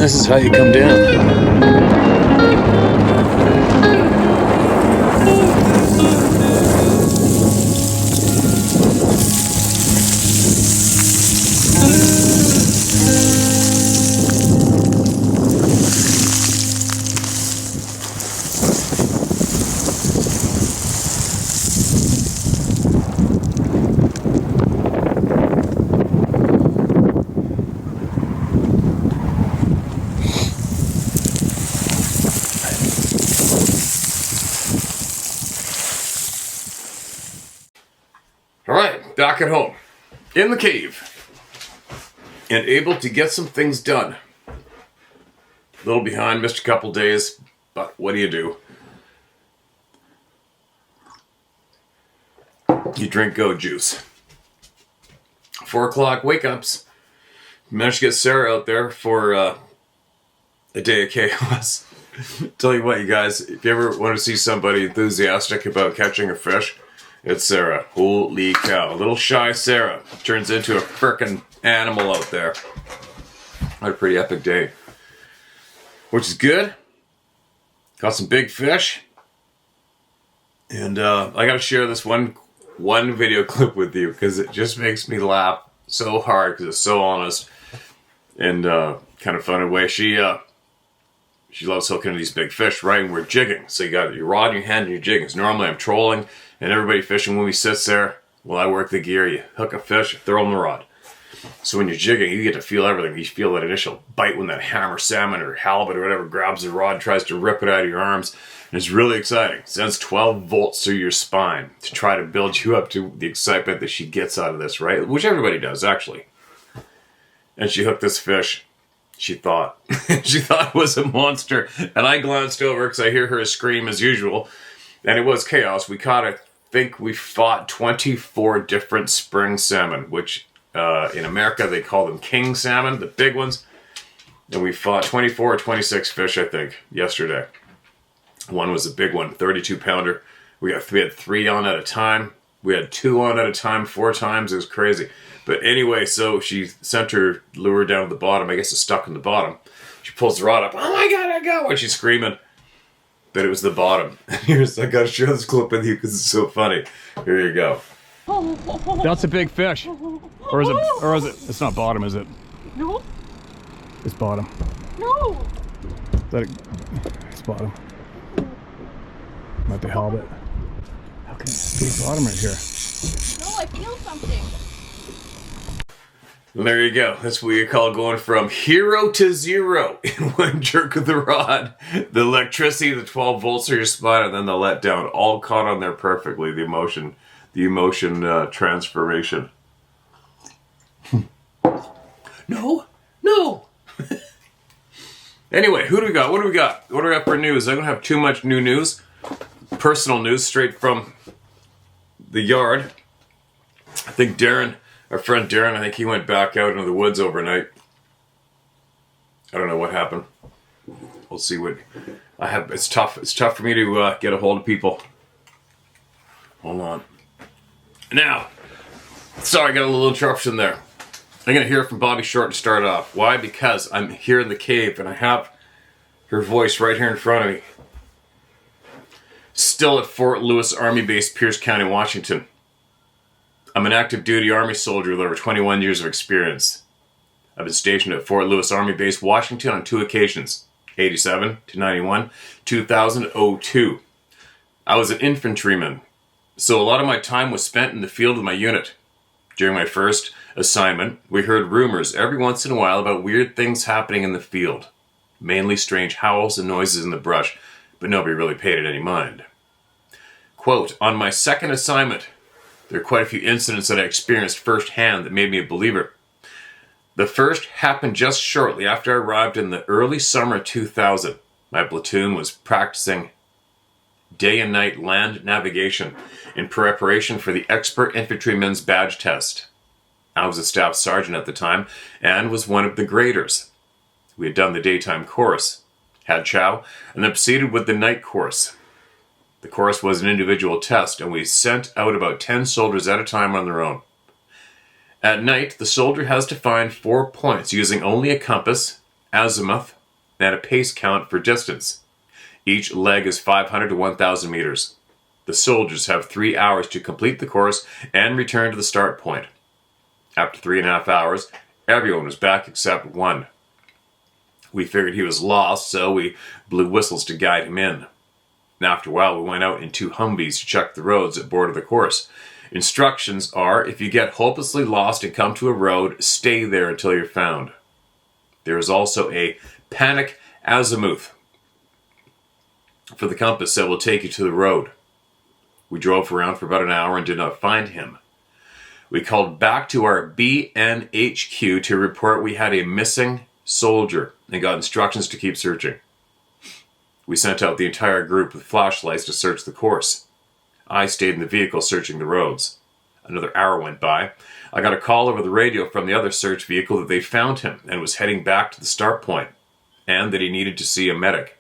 This is how you come down. Alright, back at home, in the cave, and able to get some things done. A little behind, missed a couple days, but what do? You drink goat juice. 4 o'clock wake-ups. Managed to get Sarah out there for a day of chaos. Tell you what, you guys, if you ever want to see somebody enthusiastic about catching a fish, it's Sarah. Holy cow. Little shy Sarah turns into a frickin' animal out there. Had a pretty epic day. Which is good. Caught some big fish. And I gotta share this one video clip with you because it just makes me laugh so hard because it's so honest and kind of fun in a way. She loves hooking these big fish, right? And we're jigging. So you got your rod in your hand and you're jigging. So normally I'm trolling and everybody fishing when we sits there. Well, I work the gear. You hook a fish, throw on the rod. So when you're jigging, you get to feel everything. You feel that initial bite when that hammer salmon or halibut or whatever grabs the rod, tries to rip it out of your arms. And it's really exciting. It sends 12 volts through your spine to try to build you up to the excitement that she gets out of this, right? Which everybody does, actually. And she hooked this fish. She thought it was a monster. And I glanced over because I hear her scream as usual. And it was chaos. We caught, I think we fought 24 different spring salmon, which in America they call them king salmon, the big ones. And we fought 24 or 26 fish, I think, yesterday. One was a big one, 32-pounder. We had 3 on at a time. We had 2 on at a time, 4 times. It was crazy. But anyway, so she sent her lure down to the bottom. I guess it's stuck in the bottom. She pulls the rod up. Oh my God, I got one. She's screaming. But it was the bottom. Here's, I gotta share this clip with you because it's so funny. Here you go. That's a big fish. Or is it, it's not bottom, is it? No. It's bottom. No. It's bottom. Might be halibut. How can it be bottom right here? No, I feel something. And there you go. That's what you call going from hero to zero in one jerk of the rod. The electricity, the 12 volts through your spine, and then the letdown, all caught on there perfectly. The emotion transformation. No. Anyway, who do we got? What do we got? What do we got for news? I don't have too much new news. Personal news straight from the yard. I think Darren, our friend Darren, I think he went back out into the woods overnight. I don't know what happened. We'll see what I have. It's tough. It's tough for me to get a hold of people. Hold on. Now, sorry, I got a little interruption there. I'm going to hear from Bobby Short to start off. Why? Because I'm here in the cave and I have her voice right here in front of me. Still at Fort Lewis Army Base, Pierce County, Washington. I'm an active duty Army soldier with over 21 years of experience. I've been stationed at Fort Lewis Army Base, Washington on 2 occasions. 87 to 91, 2002. I was an infantryman, so a lot of my time was spent in the field with my unit. During my first assignment, we heard rumors every once in a while about weird things happening in the field. Mainly strange howls and noises in the brush, but nobody really paid it any mind. Quote, on my second assignment, there are quite a few incidents that I experienced firsthand that made me a believer. The first happened just shortly after I arrived in the early summer of 2000. My platoon was practicing day and night land navigation in preparation for the expert infantryman's badge test. I was a staff sergeant at the time and was one of the graders. We had done the daytime course, had chow, and then proceeded with the night course. The course was an individual test, and we sent out about 10 soldiers at a time on their own. At night, the soldier has to find 4 points using only a compass, azimuth, and a pace count for distance. Each leg is 500 to 1,000 meters. The soldiers have 3 hours to complete the course and return to the start point. After 3.5 hours, everyone was back except one. We figured he was lost, so we blew whistles to guide him in. And after a while, we went out in 2 Humvees to check the roads at board of the course. Instructions are, if you get hopelessly lost and come to a road, stay there until you're found. There is also a panic azimuth for the compass that will take you to the road. We drove around for about an hour and did not find him. We called back to our BNHQ to report we had a missing soldier and got instructions to keep searching. We sent out the entire group with flashlights to search the course. I stayed in the vehicle searching the roads. Another hour went by. I got a call over the radio from the other search vehicle that they found him and was heading back to the start point, and that he needed to see a medic.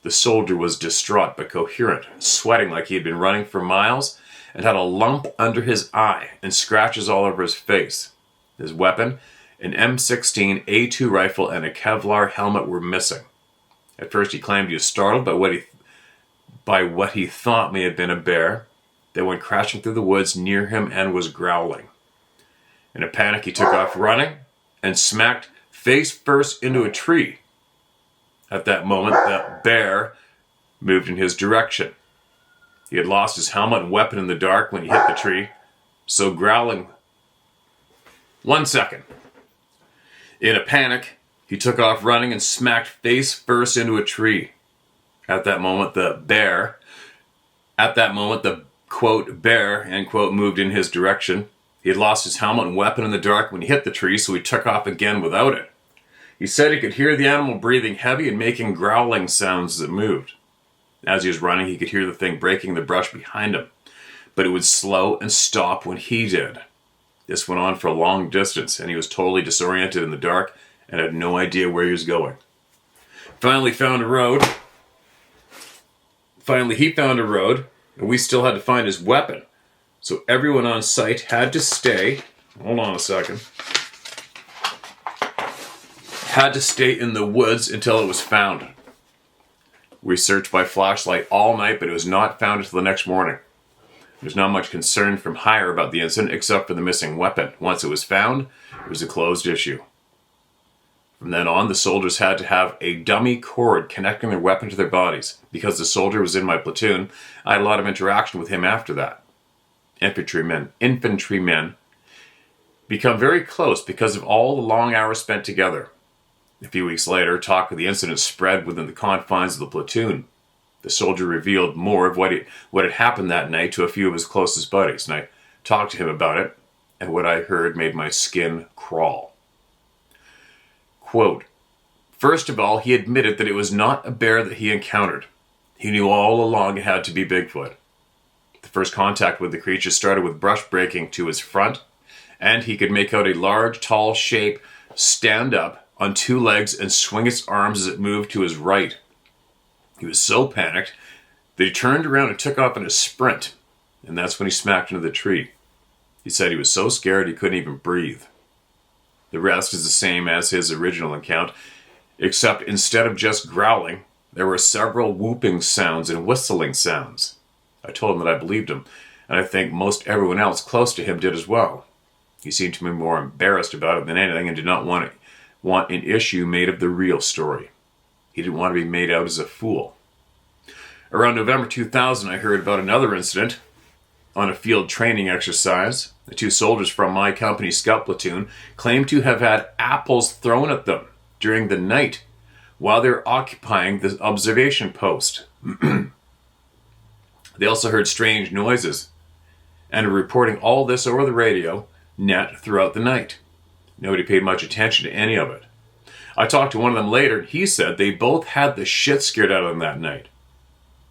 The soldier was distraught but coherent, sweating like he had been running for miles, and had a lump under his eye and scratches all over his face. His weapon, an M16 A2 rifle and a Kevlar helmet, were missing. At first he claimed he was startled by what he thought may have been a bear that went crashing through the woods near him and was growling. In a panic, he took off running and smacked face first into a tree. At that moment, the bear moved in his direction. He had lost his helmet and weapon in the dark when he hit the tree, so growling... 1 second. In a panic, he took off running and smacked face first into a tree. At that moment, the quote, bear, end quote, moved in his direction. He had lost his helmet and weapon in the dark when he hit the tree, so he took off again without it. He said he could hear the animal breathing heavy and making growling sounds as it moved. As he was running, he could hear the thing breaking the brush behind him, but it would slow and stop when he did. This went on for a long distance, and he was totally disoriented in the dark and had no idea where he was going. Finally, he found a road, and we still had to find his weapon. So everyone on site had to stay... Hold on a second. Had to stay in the woods until it was found. We searched by flashlight all night, but it was not found until the next morning. There's not much concern from higher about the incident except for the missing weapon. Once it was found, it was a closed issue. From then on, the soldiers had to have a dummy cord connecting their weapon to their bodies. Because the soldier was in my platoon, I had a lot of interaction with him after that. Infantrymen become very close because of all the long hours spent together. A few weeks later, talk of the incident spread within the confines of the platoon. The soldier revealed more of what had happened that night to a few of his closest buddies, and I talked to him about it, and what I heard made my skin crawl. Quote, first of all, he admitted that it was not a bear that he encountered. He knew all along it had to be Bigfoot. The first contact with the creature started with brush breaking to his front, and he could make out a large, tall shape stand up on 2 legs and swing its arms as it moved to his right. He was so panicked that he turned around and took off in a sprint, and that's when he smacked into the tree. He said he was so scared he couldn't even breathe. The rest is the same as his original account, except instead of just growling, there were several whooping sounds and whistling sounds. I told him that I believed him, and I think most everyone else close to him did as well. He seemed to be more embarrassed about it than anything and did not want an issue made of the real story. He didn't want to be made out as a fool. Around November 2000, I heard about another incident on a field training exercise. The 2 soldiers from my company scout platoon claimed to have had apples thrown at them during the night while they were occupying the observation post. They also heard strange noises and were reporting all this over the radio net throughout the night. Nobody paid much attention to any of it. I talked to one of them later, and he said they both had the shit scared out of them that night.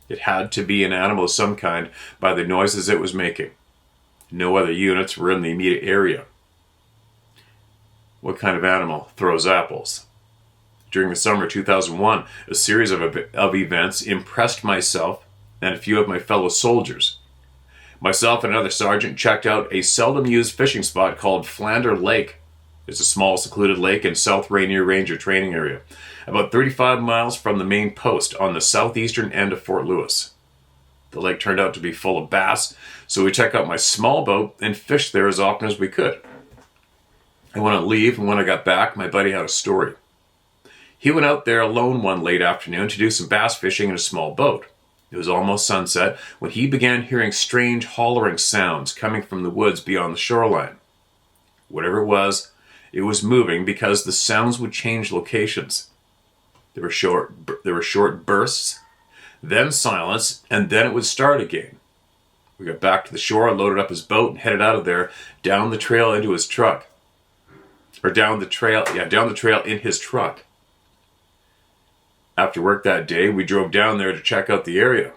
It had to be an animal of some kind by the noises it was making. No other units were in the immediate area. What kind of animal throws apples? During the summer of 2001, a series of events impressed myself and a few of my fellow soldiers. Myself and another sergeant checked out a seldom used fishing spot called Flander Lake. It's a small secluded lake in South Rainier Ranger training area, about 35 miles from the main post on the southeastern end of Fort Lewis. The lake turned out to be full of bass, so we checked out my small boat and fished there as often as we could. I went on leave, and when I got back, my buddy had a story. He went out there alone one late afternoon to do some bass fishing in a small boat. It was almost sunset when he began hearing strange hollering sounds coming from the woods beyond the shoreline. Whatever it was moving because the sounds would change locations. There were short bursts, then silence, and then it would start again. We got back to the shore, loaded up his boat, and headed out of there down the trail into his truck. Or down the trail in his truck. After work that day, we drove down there to check out the area.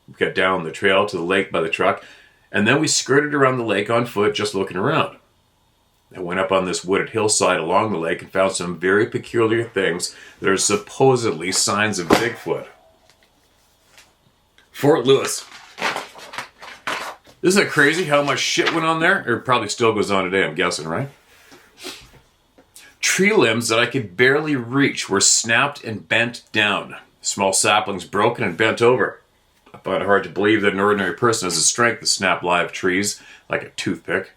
We got down the trail to the lake by the truck, and then we skirted around the lake on foot just looking around. I went up on this wooded hillside along the lake and found some very peculiar things that are supposedly signs of Bigfoot. Fort Lewis. Isn't it crazy how much shit went on there? Or it probably still goes on today, I'm guessing, right? Tree limbs that I could barely reach were snapped and bent down. Small saplings broken and bent over. I find it hard to believe that an ordinary person has the strength to snap live trees like a toothpick.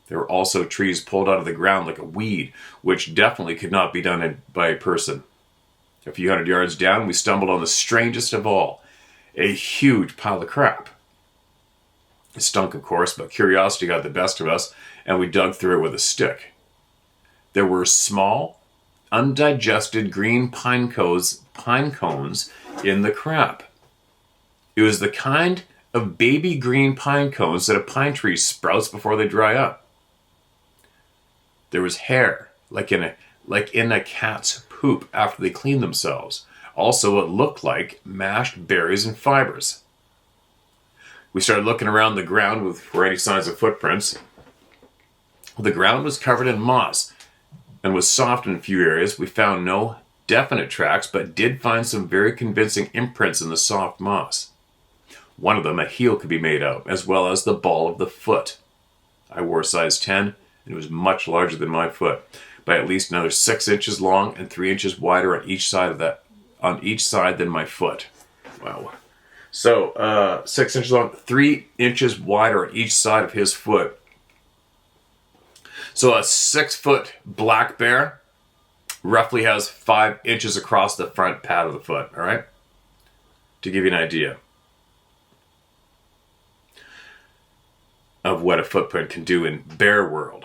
There were also trees pulled out of the ground like a weed, which definitely could not be done by a person. A few hundred yards down, we stumbled on the strangest of all, a huge pile of crap. It stunk, of course, but curiosity got the best of us, and we dug through it with a stick. There were small, undigested green pine cones in the crap. It was the kind of baby green pine cones that a pine tree sprouts before they dry up. There was hair, like in a cat's poop after they clean themselves. Also, it looked like mashed berries and fibers. We started looking around the ground for any signs of footprints. The ground was covered in moss and was soft in a few areas. We found no definite tracks, but did find some very convincing imprints in the soft moss. One of them, a heel, could be made out, as well as the ball of the foot. I wore a size 10, and it was much larger than my foot, by at least another 6 inches long and 3 inches wider on each side than my foot. Wow. So, 6 inches long, 3 inches wider on each side of his foot. So a 6-foot black bear roughly has 5 inches across the front pad of the foot, all right? To give you an idea of what a footprint can do in bear world.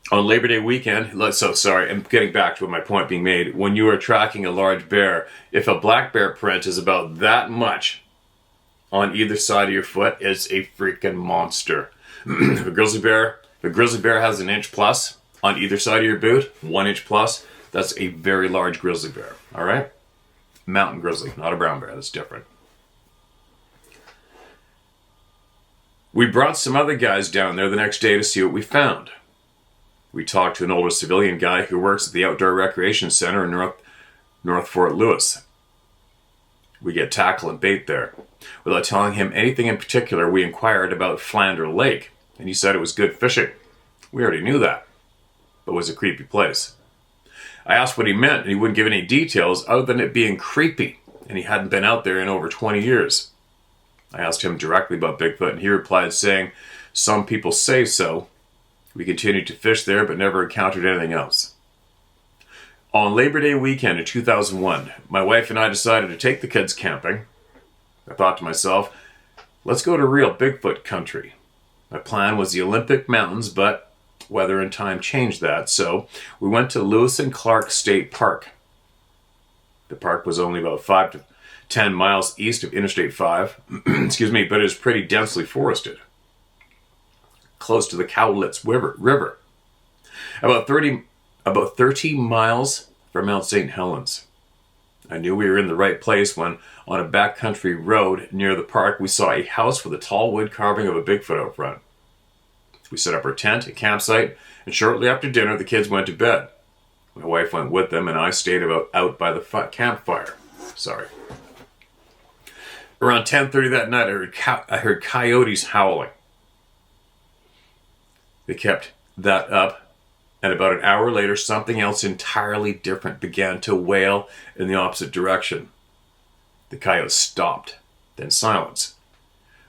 On Labor Day weekend, I'm getting back to my point being made. When you are tracking a large bear, if a black bear print is about that much on either side of your foot, it's a freaking monster. If a grizzly bear has an inch plus on either side of your boot, 1 inch plus, that's a very large grizzly bear, all right? Mountain grizzly, not a brown bear, that's different. We brought some other guys down there the next day to see what we found. We talked to an older civilian guy who works at the Outdoor Recreation Center in North Fort Lewis. We get tackle and bait there. Without telling him anything in particular, we inquired about Flander Lake, and he said it was good fishing. We already knew that, but it was a creepy place. I asked what he meant, and he wouldn't give any details other than it being creepy, and he hadn't been out there in over 20 years. I asked him directly about Bigfoot, and he replied saying, "Some people say so." We continued to fish there, but never encountered anything else. On Labor Day weekend in 2001, my wife and I decided to take the kids camping. I thought to myself, let's go to real Bigfoot country. My plan was the Olympic Mountains, but weather and time changed that, so we went to Lewis and Clark State Park. The park was only about 5 to 10 miles east of Interstate 5, but it was pretty densely forested, close to the Cowlitz River, about 30 miles from Mount St. Helens. I knew we were in the right place when, on a backcountry road near the park, we saw a house with a tall wood carving of a Bigfoot out front. We set up our tent and campsite, and shortly after dinner, the kids went to bed. My wife went with them, and I stayed out by the campfire. Around 10:30 that night, I heard coyotes howling. They kept that up, and about an hour later, something else entirely different began to wail in the opposite direction. The coyotes stopped, then silence.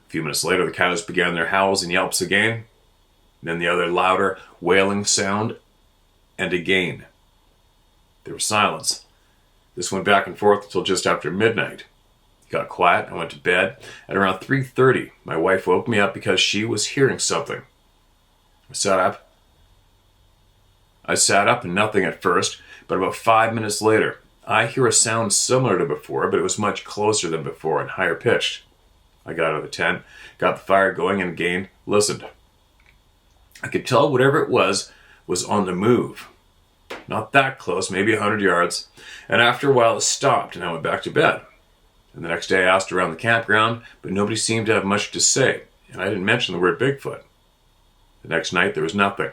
A few minutes later, the coyotes began their howls and yelps again, then the other louder wailing sound, and again. There was silence. This went back and forth until just after midnight. It got quiet. I went to bed. At around 3:30, my wife woke me up because she was hearing something. I sat up and nothing at first, but about 5 minutes later, I hear a sound similar to before, but it was much closer than before and higher pitched. I got out of the tent, got the fire going, and again listened. I could tell whatever it was on the move. Not that close, maybe 100 yards. And after a while it stopped and I went back to bed. And the next day I asked around the campground, but nobody seemed to have much to say. And I didn't mention the word Bigfoot. The next night there was nothing.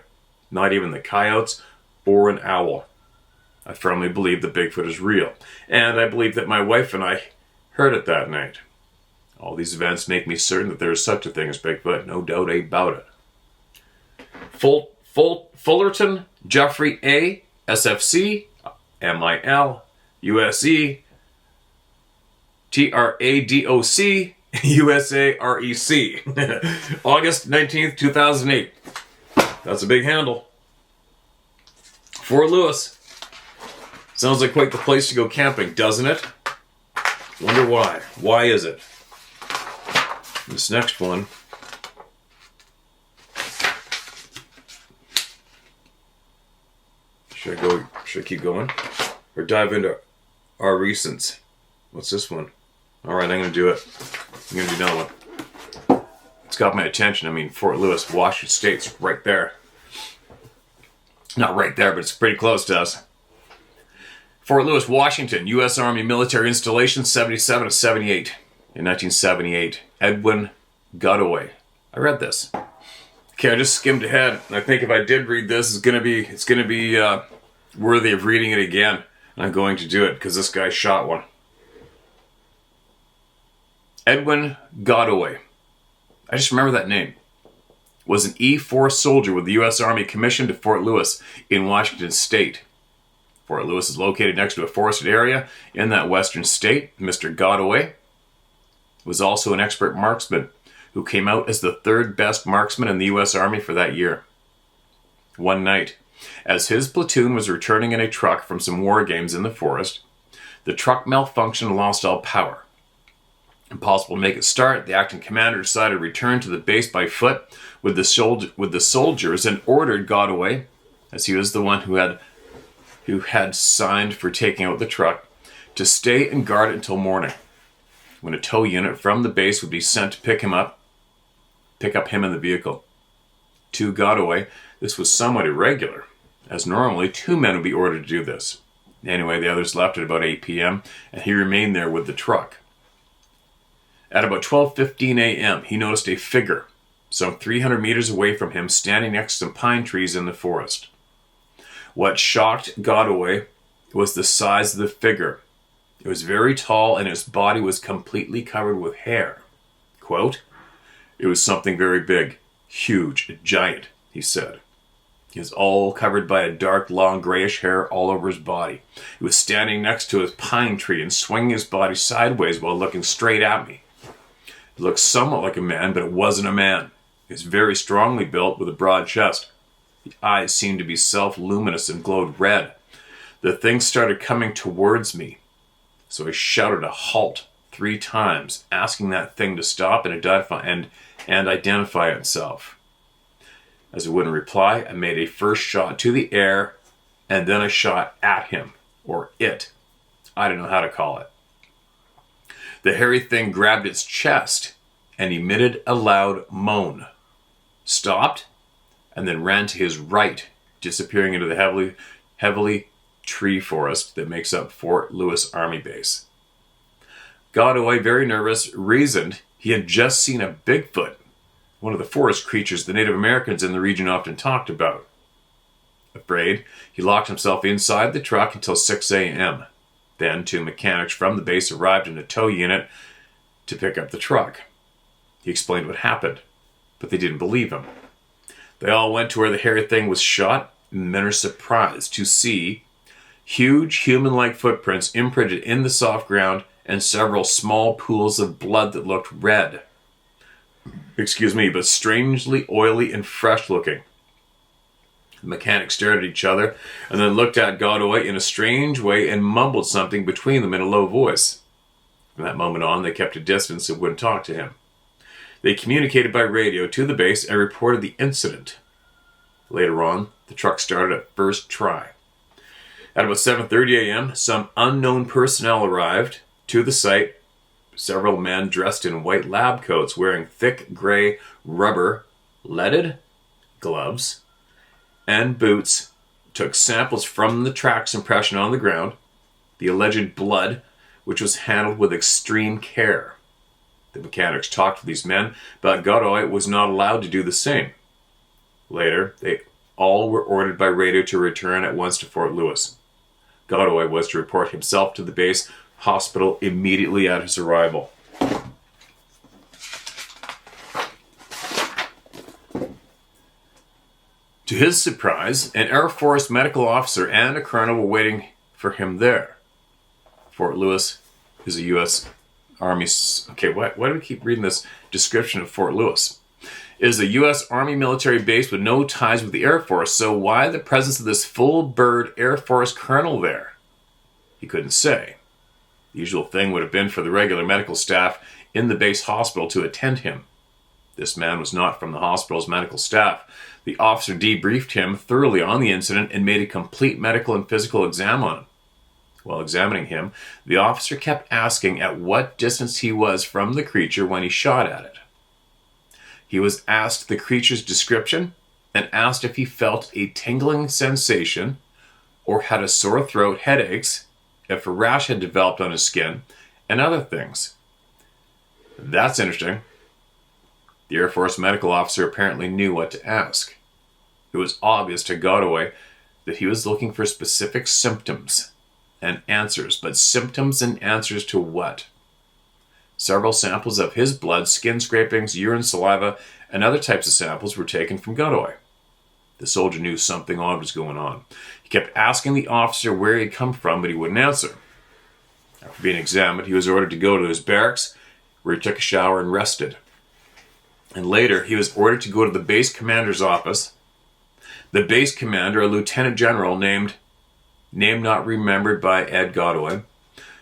Not even the coyotes or an owl. I firmly believe that Bigfoot is real. And I believe that my wife and I heard it that night. All these events make me certain that there is such a thing as Bigfoot. No doubt about it. Fullerton, Jeffrey A., SFC, MIL, USE, TRADOC, USAREC. August 19th, 2008. That's a big handle. Fort Lewis. Sounds like quite the place to go camping, doesn't it? Wonder why. Why is it? This next one. Should I keep going? Or dive into our recents? What's this one? Alright, I'm going to do it. I'm going to do another one. It's got my attention. I mean, Fort Lewis, Washington State's right there. Not right there, but it's pretty close to us. Fort Lewis, Washington, U.S. Army military installation, 77 to 78. In 1978, Edwin Godoy. I read this. Okay, I just skimmed ahead, and I think if I did read this, it's gonna be worthy of reading it again. And I'm going to do it because this guy shot one. Edwin Godoy. I just remember that name. Was an E-4 soldier with the U.S. Army commissioned to Fort Lewis in Washington State. Fort Lewis is located next to a forested area in that western state. Mr. Godoy was also an expert marksman who came out as the third best marksman in the U.S. Army for that year. One night, as his platoon was returning in a truck from some war games in the forest, the truck malfunctioned and lost all power. Impossible to make it start, the acting commander decided to return to the base by foot with the soldiers and ordered Godoy, as he was the one who had signed for taking out the truck, to stay and guard it until morning, when a tow unit from the base would be sent to pick up him in the vehicle. To Godoy, this was somewhat irregular, as normally 2 men would be ordered to do this. Anyway, the others left at about 8 p.m., and he remained there with the truck. At about 12:15 a.m., he noticed a figure, some 300 meters away from him, standing next to some pine trees in the forest. What shocked Godoy was the size of the figure. It was very tall, and his body was completely covered with hair. Quote, "It was something very big, huge, a giant," he said. He was all covered by a dark, long, grayish hair all over his body. He was standing next to a pine tree and swinging his body sideways while looking straight at me. It looked somewhat like a man, but it wasn't a man. He was very strongly built with a broad chest. The eyes seemed to be self-luminous and glowed red. The thing started coming towards me, so I shouted a halt 3 times, asking that thing to stop and identify itself. As it wouldn't reply, I made a first shot to the air, and then a shot at him, or it. I don't know how to call it. The hairy thing grabbed its chest and emitted a loud moan, stopped, and then ran to his right, disappearing into the heavily tree forest that makes up Fort Lewis Army Base. Godoy, very nervous, reasoned he had just seen a Bigfoot, one of the forest creatures the Native Americans in the region often talked about. Afraid, he locked himself inside the truck until 6 a.m. Then 2 mechanics from the base arrived in a tow unit to pick up the truck. He explained what happened, but they didn't believe him. They all went to where the hairy thing was shot, and the men are surprised to see huge human-like footprints imprinted in the soft ground and several small pools of blood that looked red. Excuse me, but strangely oily and fresh-looking. The mechanics stared at each other and then looked at Godoy in a strange way and mumbled something between them in a low voice. From that moment on, they kept a distance and wouldn't talk to him. They communicated by radio to the base and reported the incident. Later on, the truck started at first try. At about 7:30 a.m., some unknown personnel arrived to the site. Several men dressed in white lab coats wearing thick gray rubber leaded gloves and boots took samples from the track's impression on the ground, the alleged blood, which was handled with extreme care. The mechanics talked to these men, but Godoy was not allowed to do the same. Later, they all were ordered by radio to return at once to Fort Lewis. Godoy was to report himself to the base hospital immediately at his arrival. To his surprise, an Air Force medical officer and a colonel were waiting for him there. Fort Lewis is a U.S. Army... Okay, why do we keep reading this description of Fort Lewis? It is a U.S. Army military base with no ties with the Air Force, so why the presence of this full-bird Air Force colonel there? He couldn't say. The usual thing would have been for the regular medical staff in the base hospital to attend him. This man was not from the hospital's medical staff. The officer debriefed him thoroughly on the incident and made a complete medical and physical exam on him. While examining him, the officer kept asking at what distance he was from the creature when he shot at it. He was asked the creature's description and asked if he felt a tingling sensation or had a sore throat, headaches, if a rash had developed on his skin, and other things. That's interesting. The Air Force medical officer apparently knew what to ask. It was obvious to Godoy that he was looking for specific symptoms and answers, but symptoms and answers to what? Several samples of his blood, skin scrapings, urine, saliva, and other types of samples were taken from Godoy. The soldier knew something odd was going on. He kept asking the officer where he had come from, but he wouldn't answer. After being examined, he was ordered to go to his barracks, where he took a shower and rested. And later, he was ordered to go to the base commander's office. The base commander, a lieutenant general named, name not remembered by Ed Godoy,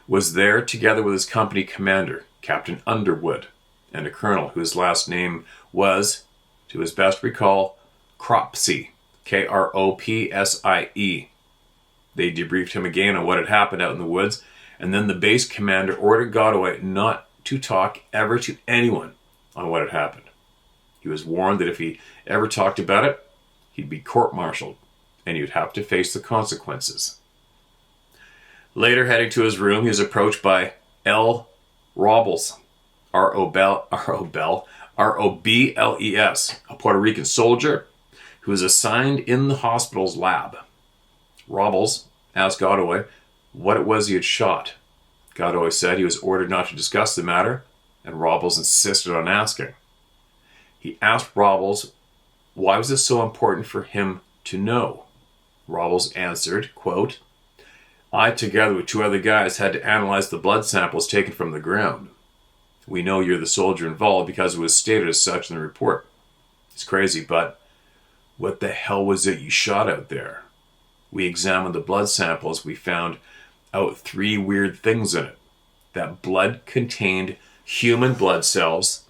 was there together with his company commander, Captain Underwood, and a colonel whose last name was, to his best recall, Cropsey, Kropsie. They debriefed him again on what had happened out in the woods, and then the base commander ordered Godoy not to talk ever to anyone on what had happened. He was warned that if he ever talked about it, he'd be court-martialed, and he would have to face the consequences. Later, heading to his room, he was approached by L. Robles, R-O-B-L-E-S, a Puerto Rican soldier who was assigned in the hospital's lab. Robles asked Godoy what it was he had shot. Godoy said he was ordered not to discuss the matter, and Robles insisted on asking. He asked Robles why was it so important for him to know. Robles answered, quote, I, together with two other guys, had to analyze the blood samples taken from the ground. We know you're the soldier involved because it was stated as such in the report. It's crazy, but what the hell was it you shot out there? We examined the blood samples. We found out 3 weird things in it. That blood contained human blood cells,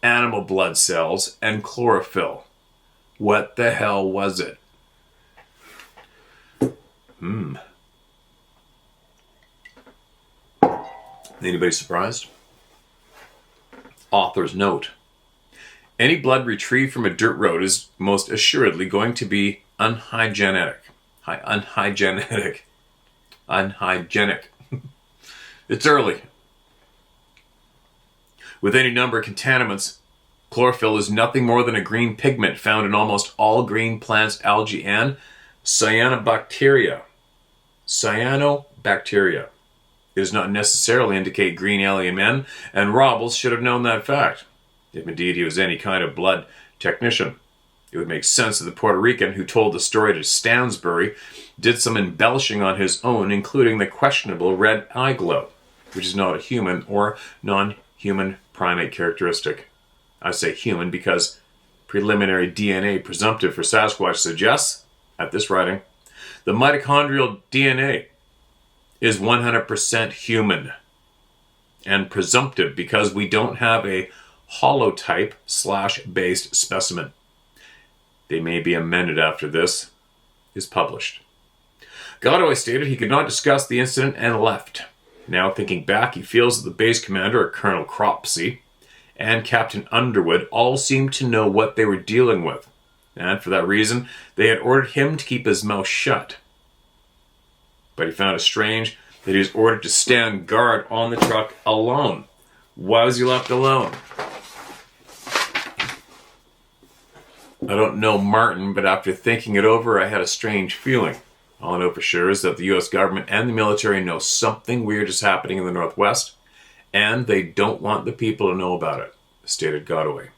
animal blood cells, and chlorophyll. What the hell was it? Anybody surprised? Author's note. Any blood retrieved from a dirt road is most assuredly going to be unhygienic. Unhygienic. It's early. With any number of contaminants, chlorophyll is nothing more than a green pigment found in almost all green plants, algae, and cyanobacteria. Cyanobacteria. It does not necessarily indicate green alien men, and Robles should have known that fact, if indeed he was any kind of blood technician. It would make sense that the Puerto Rican who told the story to Stansbury did some embellishing on his own, including the questionable red eye glow, which is not a human or non-human primate characteristic. I say human because preliminary DNA presumptive for Sasquatch suggests, at this writing, the mitochondrial DNA is 100% human and presumptive because we don't have a holotype / based specimen. They may be amended after this is published. Godoy stated he could not discuss the incident and left. Now thinking back, he feels that the base commander, Colonel Cropsey, and Captain Underwood all seemed to know what they were dealing with, and for that reason, they had ordered him to keep his mouth shut. But he found it strange that he was ordered to stand guard on the truck alone. Why was he left alone? I don't know Martin, but after thinking it over, I had a strange feeling. All I know for sure is that the U.S. government and the military know something weird is happening in the Northwest, and they don't want the people to know about it, stated Godoy.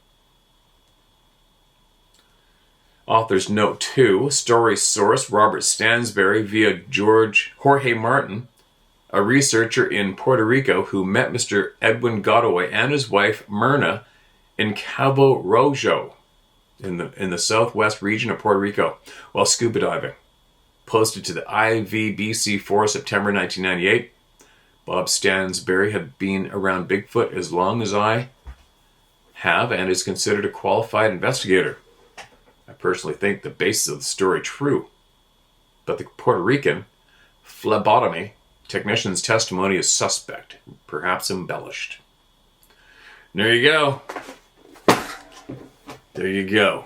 Author's note 2, story source Robert Stansbury via Jorge Martin, a researcher in Puerto Rico who met Mr. Edwin Godoy and his wife Myrna in Cabo Rojo in the southwest region of Puerto Rico while scuba diving. Posted to the IVBC for September 1998. Bob Stansbury had been around Bigfoot as long as I have and is considered a qualified investigator. I personally think the basis of the story true, but the Puerto Rican phlebotomy technician's testimony is suspect, perhaps embellished. There you go. There you go.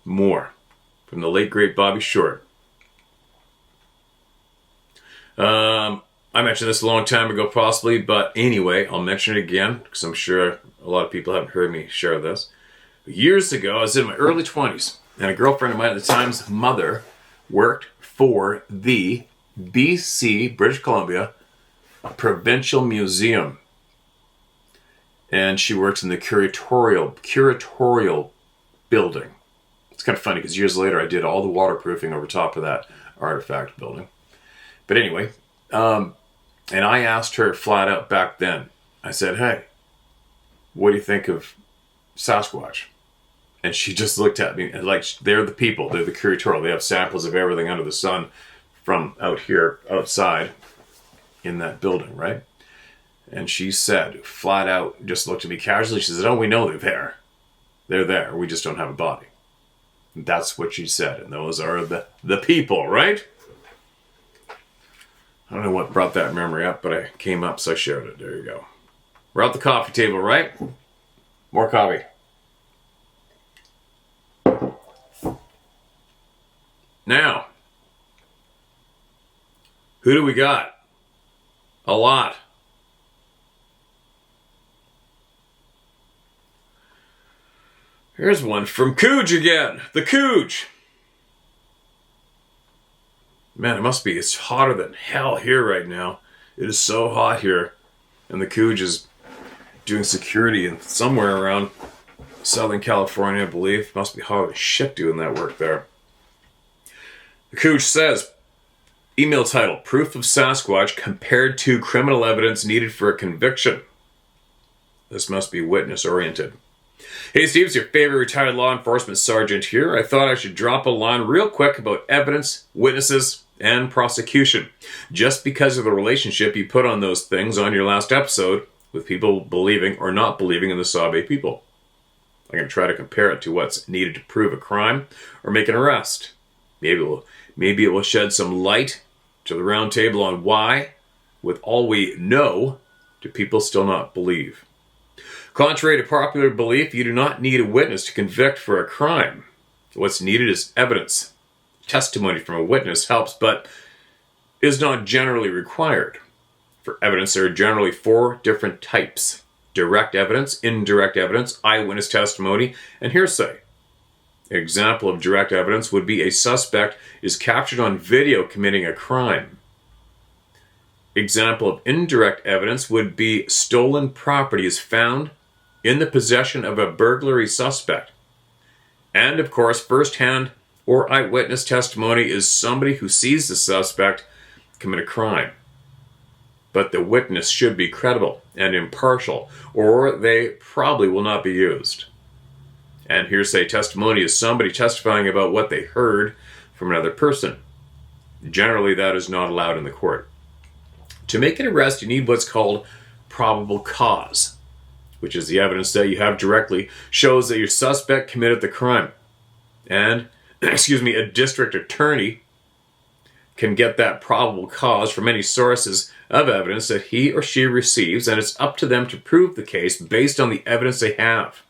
More from the late great Bobby Short. I mentioned this a long time ago possibly, but anyway, I'll mention it again because I'm sure a lot of people haven't heard me share this. Years ago, I was in my early 20s, and a girlfriend of mine at the time's mother worked for the BC, British Columbia, Provincial Museum. And she works in the curatorial building. It's kind of funny because years later I did all the waterproofing over top of that artifact building. But anyway, and I asked her flat out back then, I said, hey, what do you think of Sasquatch? And she just looked at me and like, they're the people, they're the curatorial. They have samples of everything under the sun from out here, outside in that building, right? And she said, flat out, just looked at me casually. She said, oh, we know they're there. They're there. We just don't have a body. And that's what she said. And those are the people, right? I don't know what brought that memory up, but I came up, so I shared it. There you go. We're at the coffee table, right? More coffee. Now, who do we got? A lot. Here's one from Cooge again. The Cooge. Man, it's hotter than hell here right now. It is so hot here. And the Cooge is doing security in somewhere around Southern California, I believe. Must be hot as shit doing that work there. The Cooge says, email title, Proof of Sasquatch compared to criminal evidence needed for a conviction. This must be witness oriented. Hey Steve, it's your favorite retired law enforcement sergeant here. I thought I should drop a line real quick about evidence, witnesses, and prosecution. Just because of the relationship you put on those things on your last episode with people believing or not believing in the Sabe people. I'm going to try to compare it to what's needed to prove a crime or make an arrest. Maybe it will shed some light to the round table on why, with all we know, do people still not believe. Contrary to popular belief, you do not need a witness to convict for a crime. What's needed is evidence. Testimony from a witness helps, but is not generally required. For evidence, there are generally 4 different types: direct evidence, indirect evidence, eyewitness testimony, and hearsay. An example of direct evidence would be a suspect is captured on video committing a crime. Example of indirect evidence would be stolen property is found in the possession of a burglary suspect. And of course, first-hand or eyewitness testimony is somebody who sees the suspect commit a crime. But the witness should be credible and impartial, or they probably will not be used. And hearsay testimony is somebody testifying about what they heard from another person. Generally, that is not allowed in the court. To make an arrest, you need what's called probable cause, which is the evidence that you have directly shows that your suspect committed the crime. And, a district attorney can get that probable cause from any sources of evidence that he or she receives, and it's up to them to prove the case based on the evidence they have.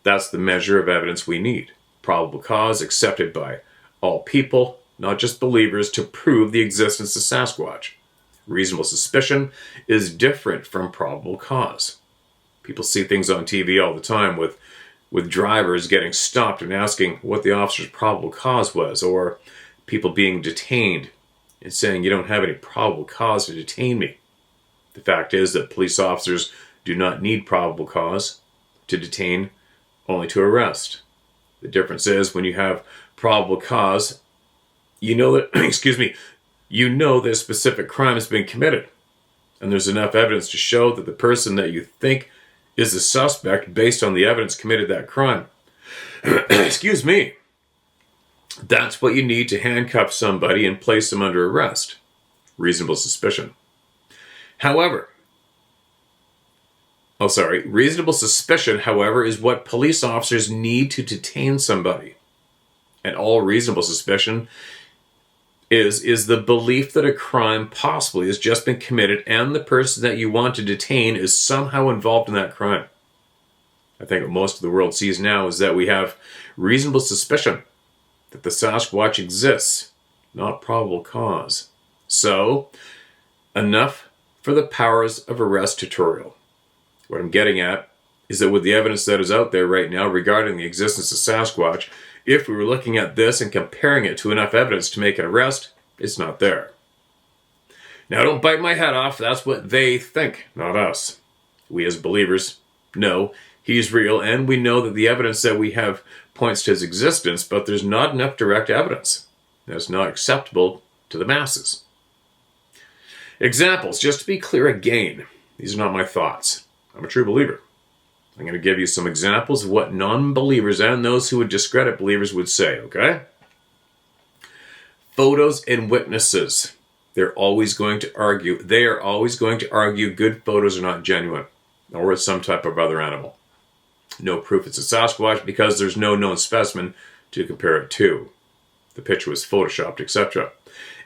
That's the measure of evidence we need. Probable cause accepted by all people, not just believers, to prove the existence of Sasquatch. Reasonable suspicion is different from probable cause. People see things on TV all the time with drivers getting stopped and asking what the officer's probable cause was, or people being detained and saying, you don't have any probable cause to detain me. The fact is that police officers do not need probable cause to detain, only to arrest. The difference is when you have probable cause, you know that, you know that a specific crime has been committed. And there's enough evidence to show that the person that you think is the suspect, based on the evidence, committed that crime. That's what you need to handcuff somebody and place them under arrest. Reasonable suspicion. Reasonable suspicion, however, is what police officers need to detain somebody. And all reasonable suspicion is the belief that a crime possibly has just been committed and the person that you want to detain is somehow involved in that crime. I think what most of the world sees now is that we have reasonable suspicion that the Sasquatch exists, not probable cause. So, enough for the powers of arrest tutorial. What I'm getting at is that with the evidence that is out there right now regarding the existence of Sasquatch, if we were looking at this and comparing it to enough evidence to make an arrest, it's not there. Now don't bite my head off, that's what they think, not us. We as believers know he's real, and we know that the evidence that we have points to his existence, but there's not enough direct evidence. That's not acceptable to the masses. Examples, just to be clear again, these are not my thoughts. I'm a true believer. I'm going to give you some examples of what non-believers and those who would discredit believers would say, okay? Photos and witnesses. They're always going to argue. They are always going to argue good photos are not genuine, or it's some type of other animal. No proof it's a Sasquatch because there's no known specimen to compare it to. The picture was photoshopped, etc.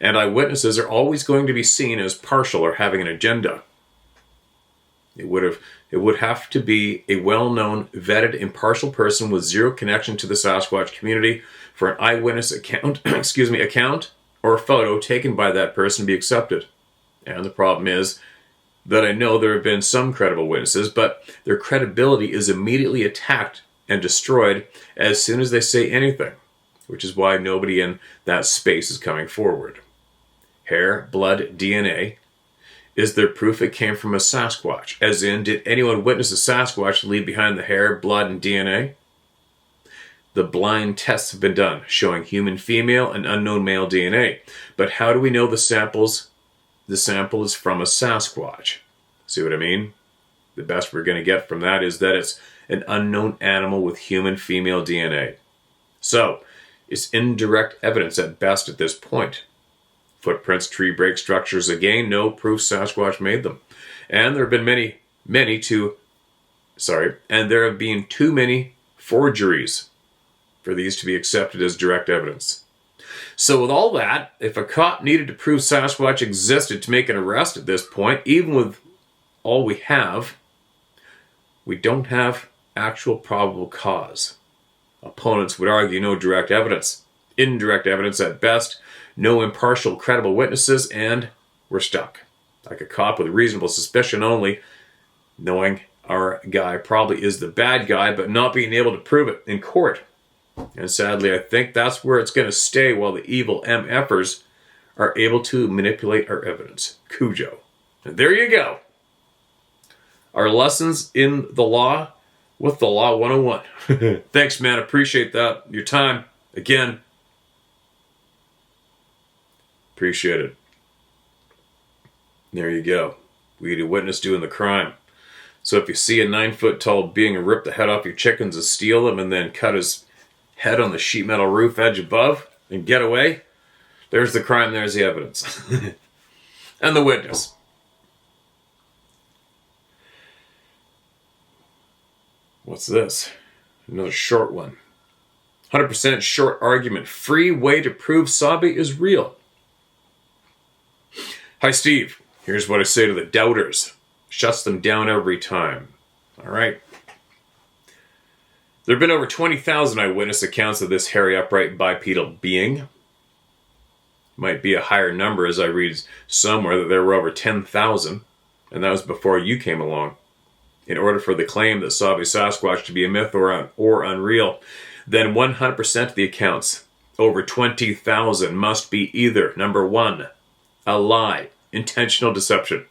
And eyewitnesses are always going to be seen as partial or having an agenda. It would have to be a well-known, vetted, impartial person with zero connection to the Sasquatch community for an eyewitness account, account or photo taken by that person to be accepted. And the problem is that I know there have been some credible witnesses, but their credibility is immediately attacked and destroyed as soon as they say anything, which is why nobody in that space is coming forward. Hair, blood, DNA. Is there proof it came from a Sasquatch? As in, did anyone witness a Sasquatch leave behind the hair, blood, and DNA? The blind tests have been done, showing human female and unknown male DNA. But how do we know the sample is from a Sasquatch? See what I mean? The best we're going to get from that is that it's an unknown animal with human female DNA. So, it's indirect evidence at best at this point. Footprints, tree break structures, again, no proof Sasquatch made them. And there have been there have been too many forgeries for these to be accepted as direct evidence. So with all that, if a cop needed to prove Sasquatch existed to make an arrest at this point, even with all we have, we don't have actual probable cause. Opponents would argue no direct evidence, indirect evidence at best, no impartial, credible witnesses, and we're stuck. Like a cop with reasonable suspicion only, knowing our guy probably is the bad guy, but not being able to prove it in court. And sadly, I think that's where it's going to stay while the evil MFers are able to manipulate our evidence. Cujo. And there you go. Our lessons in the law with the Law 101. Thanks, man. Appreciate that. Your time. Again. Appreciate it. There you go. We need a witness doing the crime. So if you see a 9-foot-tall being rip the head off your chickens and steal them and then cut his head on the sheet metal roof edge above and get away, there's the crime, there's the evidence. And the witness. What's this? Another short one. 100% short argument. Free way to prove Sabi is real. Hi, Steve. Here's what I say to the doubters. Shuts them down every time. All right. There have been over 20,000 eyewitness accounts of this hairy, upright, bipedal being. Might be a higher number as I read somewhere that there were over 10,000, and that was before you came along. In order for the claim that Sabi Sasquatch to be a myth or unreal, then 100% of the accounts, over 20,000, must be either, number 1, a lie, intentional deception.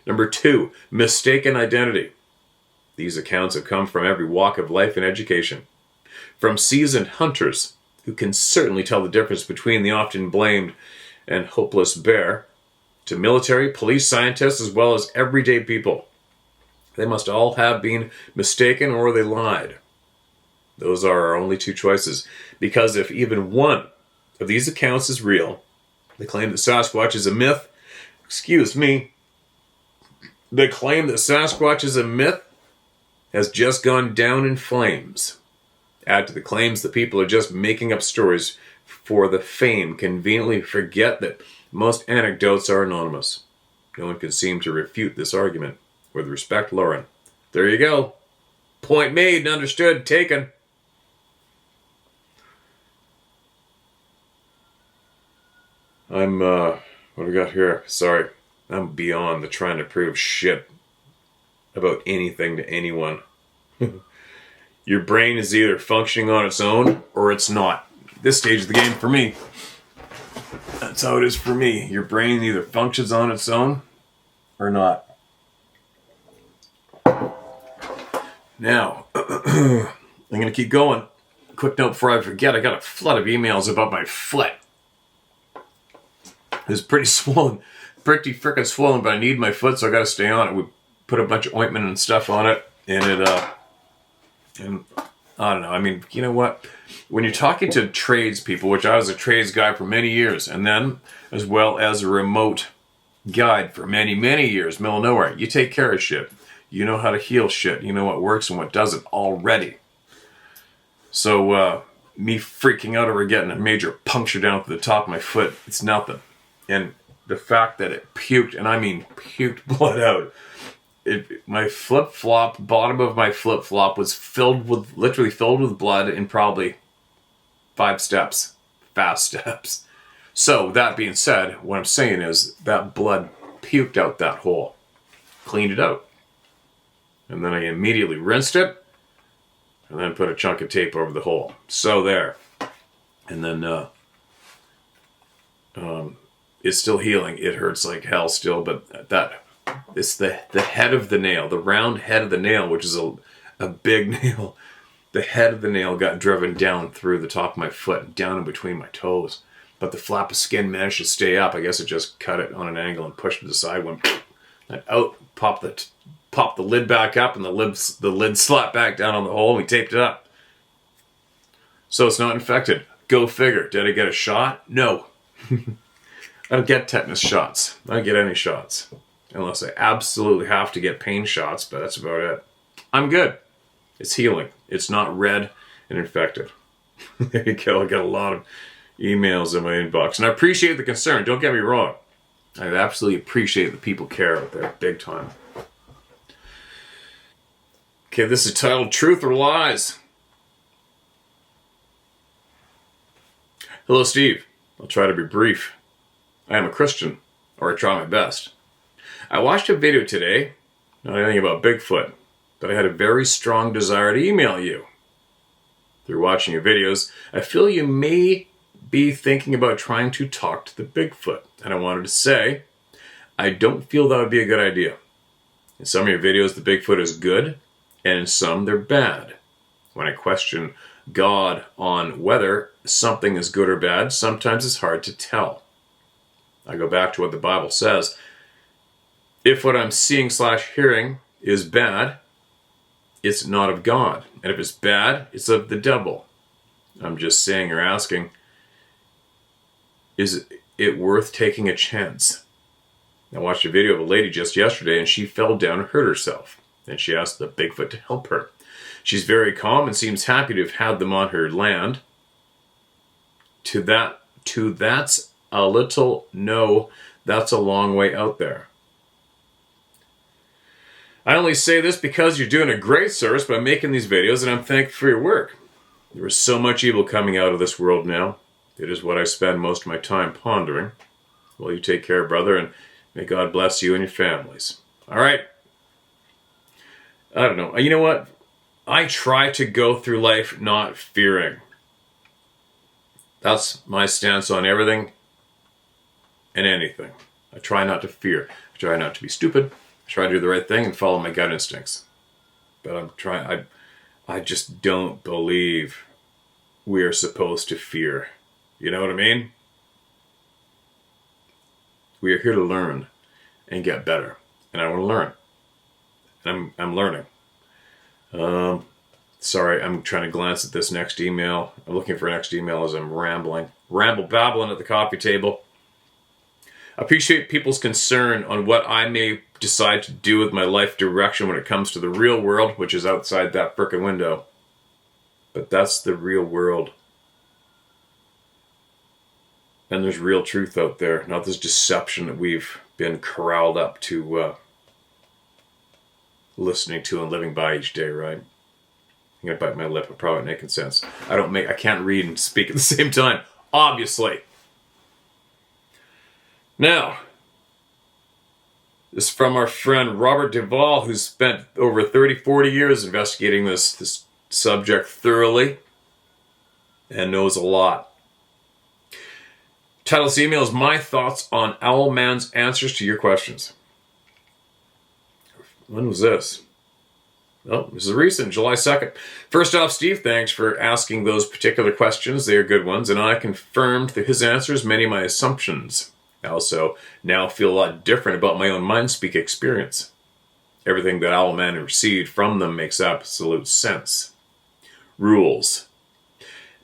Number 2, mistaken identity. These accounts have come from every walk of life and education. From seasoned hunters, who can certainly tell the difference between the often blamed and hopeless bear, to military, police, scientists, as well as everyday people. They must all have been mistaken or they lied. Those are our only two choices, because if even one of these accounts is real, the claim that Sasquatch is a myth, the claim that Sasquatch is a myth has just gone down in flames. Add to the claims that people are just making up stories for the fame, conveniently forget that most anecdotes are anonymous. No one can seem to refute this argument. With respect, Lauren. There you go. Point made and understood, taken. What do we got here? Sorry. I'm beyond the trying to prove shit about anything to anyone. Your brain is either functioning on its own or it's not. This stage of the game for me. That's how it is for me. Your brain either functions on its own or not. Now, I'm going to keep going. Quick note before I forget, I got a flood of emails about my foot. It's pretty swollen. Pretty freaking swollen, but I need my foot, so I got to stay on it. We put a bunch of ointment and stuff on it, and and I don't know. I mean, you know what? When you're talking to tradespeople, which I was a trades guy for many years, and then as well as a remote guide for many, many years, middle of nowhere, you take care of shit. You know how to heal shit. You know what works and what doesn't already. So, me freaking out over getting a major puncture down to the top of my foot, it's nothing. And the fact that it puked, and I mean puked blood out, my flip-flop, bottom of my flip-flop was literally filled with blood in probably 5 steps. Fast steps. So, that being said, what I'm saying is that blood puked out that hole. Cleaned it out. And then I immediately rinsed it, and then put a chunk of tape over the hole. So there. And then, it's still healing. It hurts like hell still, but it's the head of the nail, the round head of the nail, which is a big nail. The head of the nail got driven down through the top of my foot, down in between my toes. But the flap of skin managed to stay up. I guess it just cut it on an angle and pushed it aside. Went and out, popped the lid back up, and the lid slapped back down on the hole, and we taped it up. So it's not infected. Go figure. Did I get a shot? No. I don't get tetanus shots. I don't get any shots. Unless I absolutely have to get pain shots, but that's about it. I'm good. It's healing. It's not red and infected. There you go. I got a lot of emails in my inbox. And I appreciate the concern. Don't get me wrong. I absolutely appreciate that people care out there. Big time. Okay, this is titled Truth or Lies. Hello, Steve. I'll try to be brief. I am a Christian, or I try my best. I watched a video today, not anything about Bigfoot, but I had a very strong desire to email you. Through watching your videos, I feel you may be thinking about trying to talk to the Bigfoot, and I wanted to say, I don't feel that would be a good idea. In some of your videos, the Bigfoot is good, and in some, they're bad. When I question God on whether something is good or bad, sometimes it's hard to tell. I go back to what the Bible says. If what I'm seeing / hearing is bad, it's not of God. And if it's bad, it's of the devil. I'm just saying or asking, is it worth taking a chance? I watched a video of a lady just yesterday and she fell down and hurt herself. And she asked the Bigfoot to help her. She's very calm and seems happy to have had them on her land. To that's a little no, that's a long way out there. I only say this because you're doing a great service by making these videos, and I'm thankful for your work. There is so much evil coming out of this world now. It is what I spend most of my time pondering. Well, you take care, brother, and may God bless you and your families. All right. I don't know. You know what? I try to go through life not fearing. That's my stance on everything and anything. I try not to fear. I try not to be stupid. I try to do the right thing and follow my gut instincts. But I just don't believe we are supposed to fear. You know what I mean? We are here to learn and get better. And I want to learn. And I'm learning. Sorry, I'm trying to glance at this next email. I'm looking for next email as I'm babbling at the coffee table. I appreciate people's concern on what I may decide to do with my life direction when it comes to the real world, which is outside that frickin' window. But that's the real world. And there's real truth out there, not this deception that we've been corralled up to listening to and living by each day, right? I'm gonna bite my lip. I'm probably making sense. I can't read and speak at the same time, obviously. Now, this is from our friend Robert Duvall, who's spent over 30-40 years investigating this subject thoroughly and knows a lot. Title of this email is My Thoughts on Owlman's Answers to Your Questions. When was this? Oh, this is recent, July 2nd. First off, Steve, thanks for asking those particular questions. They are good ones, and I confirmed through his answers many of my assumptions. I also now feel a lot different about my own mind-speak experience. Everything that Owlman received from them makes absolute sense. Rules.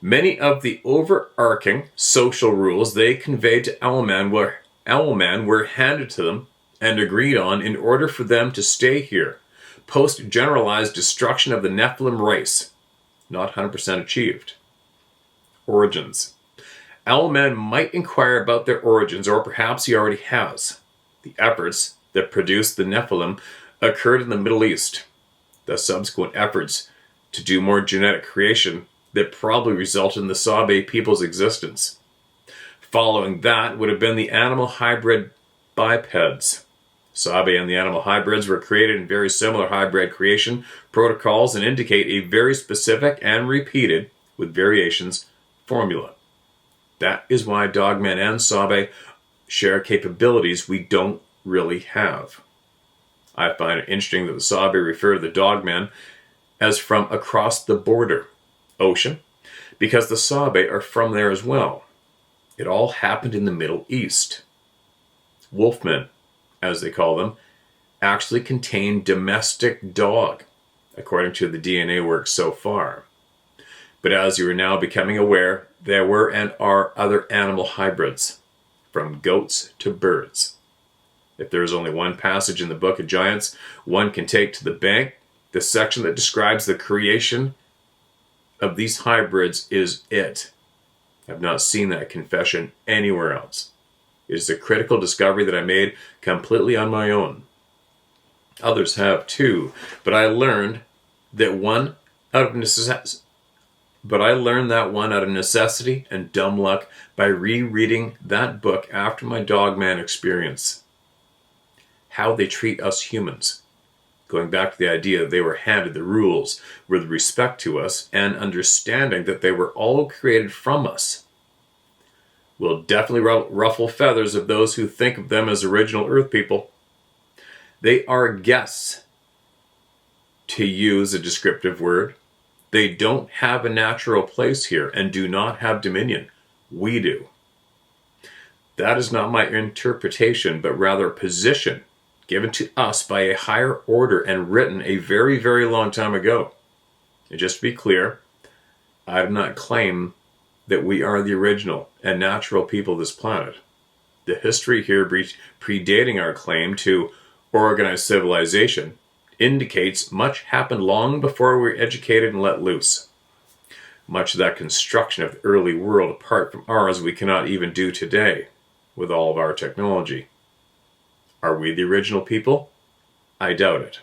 Many of the overarching social rules they conveyed to Owlman were handed to them and agreed on in order for them to stay here. Post-generalized destruction of the Nephilim race. Not 100% achieved. Origins. Owlman might inquire about their origins, or perhaps he already has. The efforts that produced the Nephilim occurred in the Middle East. The subsequent efforts to do more genetic creation that probably resulted in the Sabe people's existence. Following that would have been the animal hybrid bipeds. Sabe and the animal hybrids were created in very similar hybrid creation protocols and indicate a very specific and repeated, with variations, formula. That is why Dogman and Sabe share capabilities we don't really have. I find it interesting that the Sabe refer to the Dogman as from across the border, ocean, because the Sabe are from there as well. It all happened in the Middle East. Wolfmen, as they call them, actually contain domestic dog, according to the DNA work so far. But as you are now becoming aware, there were and are other animal hybrids, from goats to birds. If there is only one passage in the Book of Giants one can take to the bank, the section that describes the creation of these hybrids is it. I've not seen that confession anywhere else. It is a critical discovery that I made completely on my own. Others have too, but I learned that one out of necessity. And dumb luck by rereading that book after my Dogman experience. How they treat us humans. Going back to the idea that they were handed the rules with respect to us and understanding that they were all created from us. Will definitely ruffle feathers of those who think of them as original Earth people. They are guests, to use a descriptive word. They don't have a natural place here and do not have dominion. We do. That is not my interpretation, but rather a position given to us by a higher order and written a very, very long time ago. And just to be clear, I do not claim that we are the original and natural people of this planet. The history here predating our claim to organized civilization indicates much happened long before we were educated and let loose. Much of that construction of the early world apart from ours we cannot even do today with all of our technology. Are we the original people? I doubt it.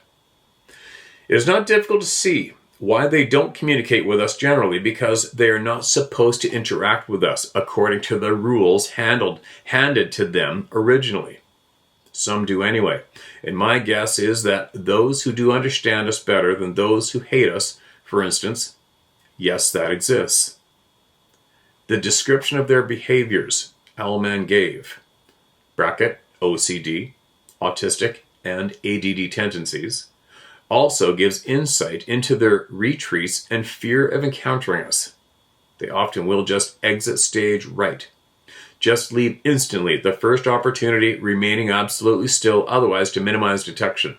It is not difficult to see why they don't communicate with us generally, because they are not supposed to interact with us according to the rules handed to them originally. Some do anyway, and my guess is that those who do understand us better than those who hate us, for instance, yes, that exists. The description of their behaviors Owlman gave, bracket, OCD, autistic, and ADD tendencies, also gives insight into their retreats and fear of encountering us. They often will just exit stage right. Just leave instantly at the first opportunity, remaining absolutely still otherwise to minimize detection.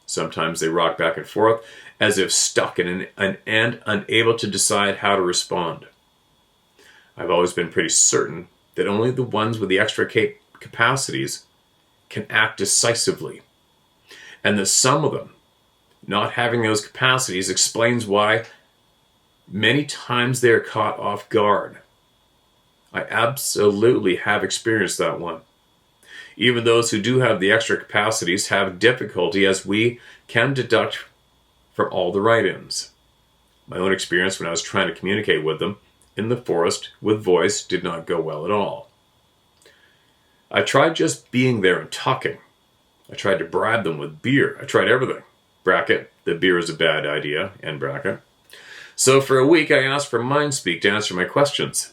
Sometimes they rock back and forth as if stuck and unable to decide how to respond. I've always been pretty certain that only the ones with the extra capacities can act decisively, and that some of them not having those capacities explains why many times they are caught off guard. I absolutely have experienced that one. Even those who do have the extra capacities have difficulty, as we can deduct from all the write-ins. My own experience when I was trying to communicate with them in the forest with voice did not go well at all. I tried just being there and talking. I tried to bribe them with beer. I tried everything. Bracket, the beer is a bad idea, end bracket. So for a week I asked for mind speak to answer my questions.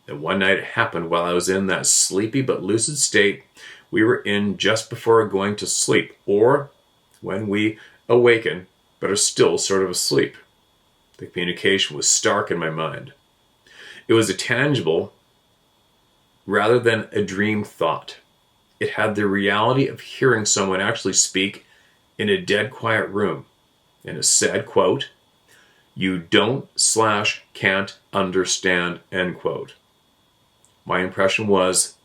And one night it happened while I was in that sleepy but lucid state we were in just before going to sleep, or when we awaken but are still sort of asleep. The communication was stark in my mind. It was a tangible rather than a dream thought. It had the reality of hearing someone actually speak in a dead quiet room. And it said, quote, "You don't/can't understand," end quote. My impression was,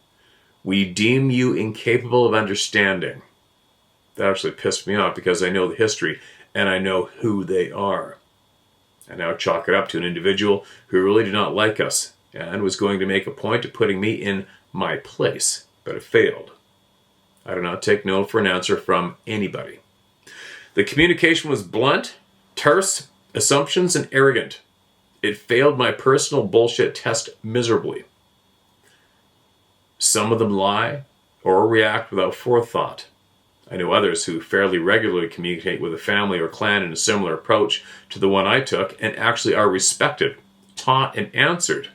"We deem you incapable of understanding." That actually pissed me off because I know the history and I know who they are. I now chalk it up to an individual who really did not like us and was going to make a point of putting me in my place, but it failed. I do not take no for an answer from anybody. The communication was blunt, terse, assumptions, and arrogant. It failed my personal bullshit test miserably. Some of them lie or react without forethought. I know others who fairly regularly communicate with a family or clan in a similar approach to the one I took and actually are respected, taught, and answered.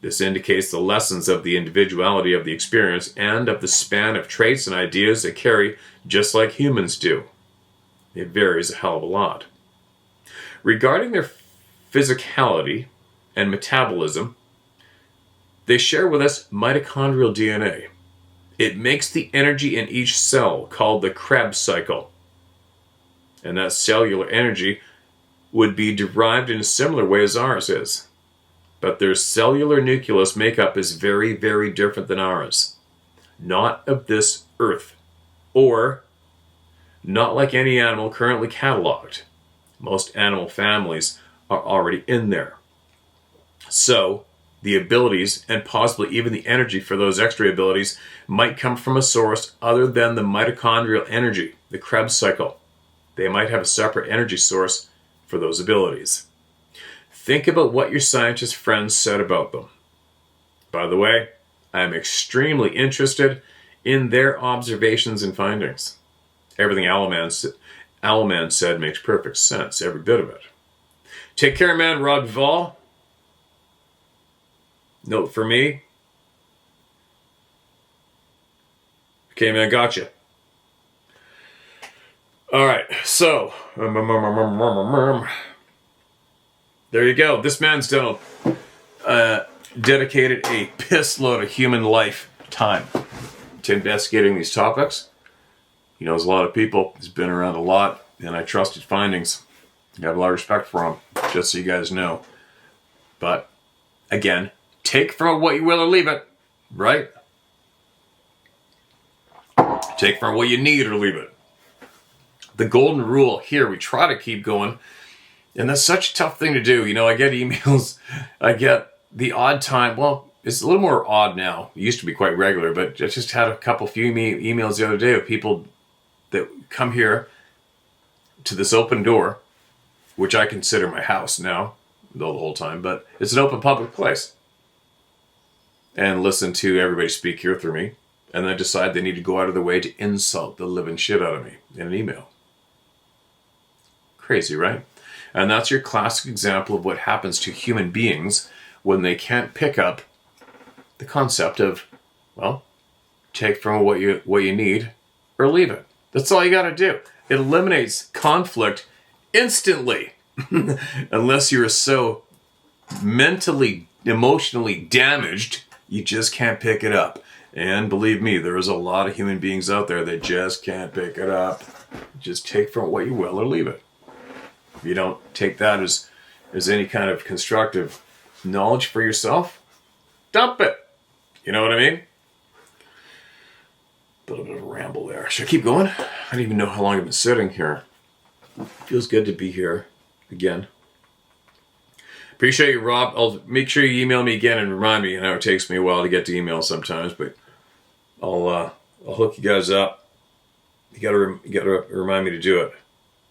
This indicates the lessons of the individuality of the experience and of the span of traits and ideas they carry, just like humans do. It varies a hell of a lot. Regarding their physicality and metabolism, they share with us mitochondrial DNA. It makes the energy in each cell, called the Krebs cycle. And that cellular energy would be derived in a similar way as ours is. But their cellular nucleus makeup is very, very different than ours. Not of this earth, or not like any animal currently cataloged. Most animal families are already in there. So, the abilities, and possibly even the energy for those extra abilities, might come from a source other than the mitochondrial energy, the Krebs cycle. They might have a separate energy source for those abilities. Think about what your scientist friends said about them. By the way, I am extremely interested in their observations and findings. Everything Owlman said makes perfect sense, every bit of it. Take care, man. Rob Duvall. Note for me. Okay, man, gotcha. All right, so there you go. This man's done dedicated a piss load of human life time to investigating these topics. He knows a lot of people. He's been around a lot, and I trust his findings. I have a lot of respect for him, just so you guys know. But again, take from what you will or leave it, right? Take from what you need or leave it. The golden rule here, we try to keep going, and that's such a tough thing to do. You know, I get emails, I get the odd time. Well, it's a little more odd now. It used to be quite regular, but I just had a few emails the other day of people that come here to this open door, which I consider my house now, though the whole time, but it's an open public place, and listen to everybody speak here through me, and then decide they need to go out of their way to insult the living shit out of me in an email. Crazy, right? And that's your classic example of what happens to human beings when they can't pick up the concept of, well, take from what you need or leave it. That's all you got to do. It eliminates conflict instantly. Unless you're so mentally, emotionally damaged, you just can't pick it up. And believe me, there is a lot of human beings out there that just can't pick it up. Just take from what you will or leave it. If you don't take that as any kind of constructive knowledge for yourself, dump it. You know what I mean? A little bit of a ramble there. Should I keep going? I don't even know how long I've been sitting here. Feels good to be here again. Appreciate you, Rob. I'll make sure you email me again and remind me. I know it takes me a while to get to email sometimes, but I'll hook you guys up. You gotta remind me to do it,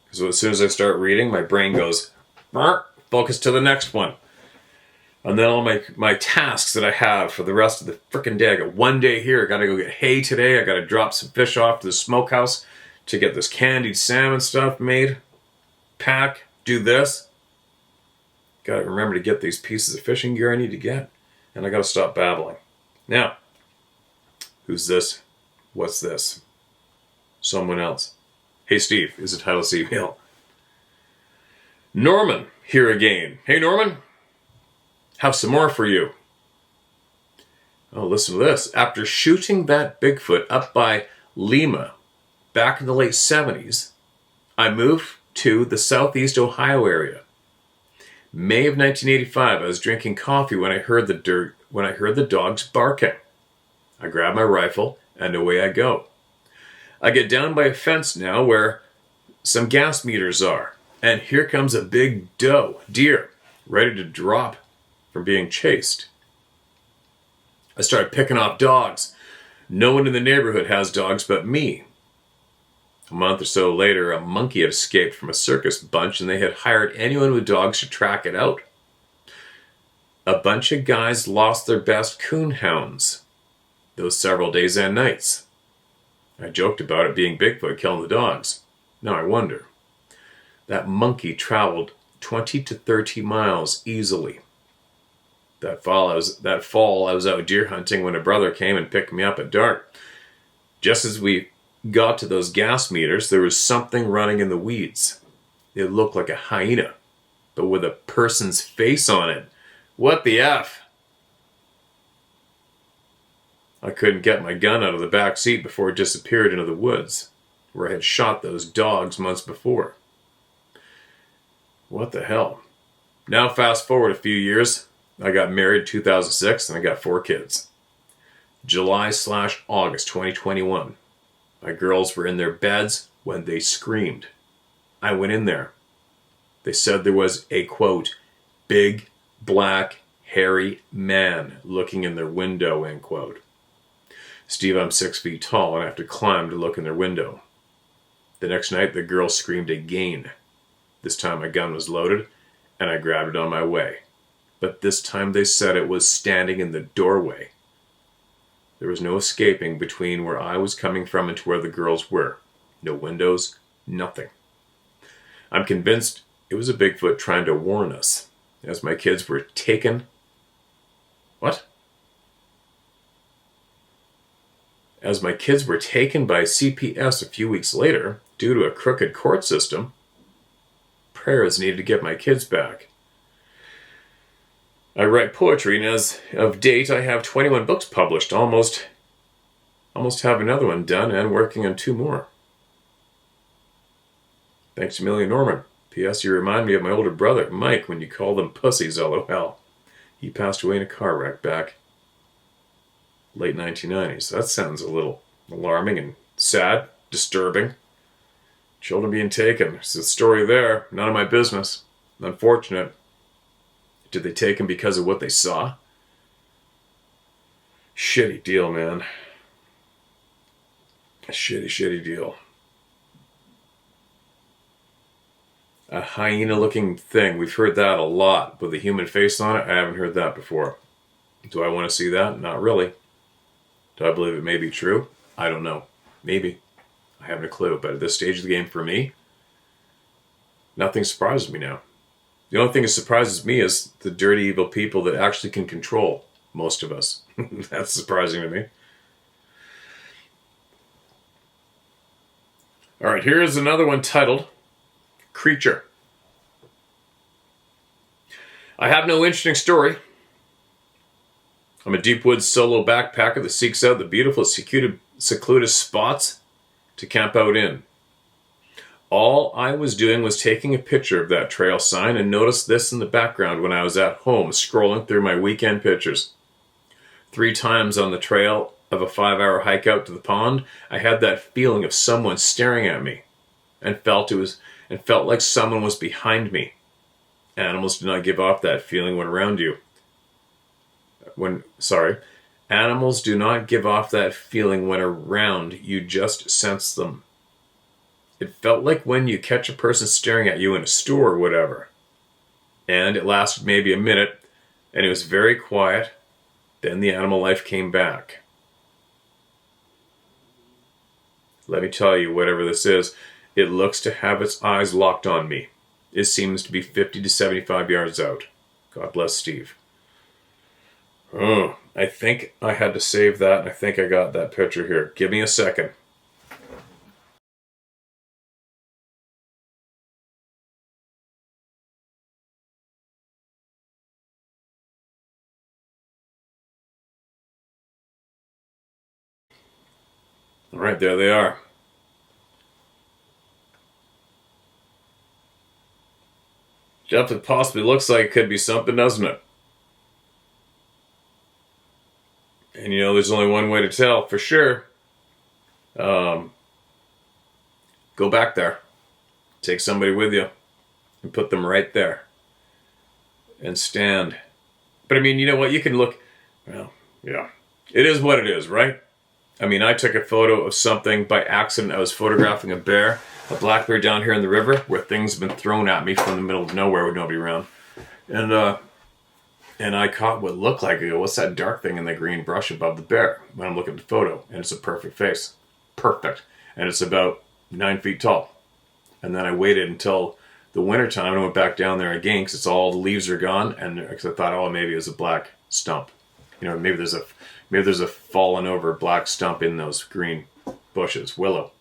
because as soon as I start reading, my brain goes focus to the next one, and then all my tasks that I have for the rest of the frickin' day. I got one day here. I gotta go get hay today. I gotta drop some fish off to the smokehouse to get this candied salmon stuff made. Pack, do this. Gotta remember to get these pieces of fishing gear I need to get. And I gotta stop babbling. Now, who's this? What's this? Someone else. Hey Steve, is the title of this email. Norman, here again. Hey Norman, have some more for you. Oh, listen to this. After shooting that Bigfoot up by Lima back in the late 70s, I moved to the southeast Ohio area. May of 1985, I was drinking coffee when I heard the dogs barking. I grab my rifle and away I go. I get down by a fence now where some gas meters are, and here comes a big deer, ready to drop from being chased. I started picking off dogs. No one in the neighborhood has dogs but me. A month or so later, a monkey had escaped from a circus bunch, and they had hired anyone with dogs to track it out. A bunch of guys lost their best coon hounds those several days and nights. I joked about it being Bigfoot killing the dogs. Now I wonder. That monkey traveled 20 to 30 miles easily. That fall, I was out deer hunting when a brother came and picked me up at dark. Just as we got to those gas meters, there was something running in the weeds. It looked like a hyena, but with a person's face on it. What the F? I couldn't get my gun out of the back seat before it disappeared into the woods, where I had shot those dogs months before. What the hell? Now fast forward a few years. I got married in 2006 and I got 4 kids. July/August 2021. My girls were in their beds when they screamed. I went in there. They said there was a, quote, big, black, hairy man looking in their window, end quote. Steve, I'm 6 feet tall and I have to climb to look in their window. The next night, the girl screamed again. This time my gun was loaded and I grabbed it on my way. But this time they said it was standing in the doorway. There was no escaping between where I was coming from and to where the girls were. No windows, nothing. I'm convinced it was a Bigfoot trying to warn us, as my kids were taken. What? as my kids were taken by CPS a few weeks later due to a crooked court system. Prayers needed to get my kids back. I write poetry, and as of date, I have 21 books published. Almost have another one done and working on 2 more. Thanks, Amelia Norman. P.S. You remind me of my older brother, Mike, when you call them pussies, LOL. He passed away in a car wreck back late 1990s. That sounds a little alarming and sad, disturbing. Children being taken. There's a story there. None of my business. Unfortunate. Did they take him because of what they saw? Shitty deal, man. A shitty deal. A hyena-looking thing. We've heard that a lot. With a human face on it, I haven't heard that before. Do I want to see that? Not really. Do I believe it may be true? I don't know. Maybe. I haven't a clue. But at this stage of the game for me, nothing surprises me now. The only thing that surprises me is the dirty, evil people that actually can control most of us. That's surprising to me. All right, here's another one titled Creature. I have no interesting story. I'm a deep woods solo backpacker that seeks out the beautiful, secluded spots to camp out in. All I was doing was taking a picture of that trail sign and noticed this in the background when I was at home scrolling through my weekend pictures. 3 times on the trail of a 5-hour hike out to the pond, I had that feeling of someone staring at me and felt like someone was behind me. Animals do not give off that feeling when around you. Animals do not give off that feeling when around, you just sense them. It felt like when you catch a person staring at you in a store or whatever. And it lasted maybe a minute, and it was very quiet. Then the animal life came back. Let me tell you, whatever this is, it looks to have its eyes locked on me. It seems to be 50 to 75 yards out. God bless Steve. Oh, I think I had to save that, and I think I got that picture here. Give me a second. All right, there they are. Jeff, it possibly looks like it could be something, doesn't it? And you know, there's only one way to tell for sure. Go back there. Take somebody with you and put them right there. And stand. But I mean, you know what? You can look. Well, yeah. It is what it is, right? I mean, I took a photo of something by accident. I was photographing a black bear down here in the river where things have been thrown at me from the middle of nowhere with nobody around. And I caught what looked like, what's that dark thing in the green brush above the bear when I'm looking at the photo. And it's a perfect face. Perfect. And it's about 9 feet tall. And then I waited until the wintertime and I went back down there again because it's all the leaves are gone. And because I thought, oh, maybe it was a black stump. You know, maybe there's a fallen over black stump in those green bushes. Willow.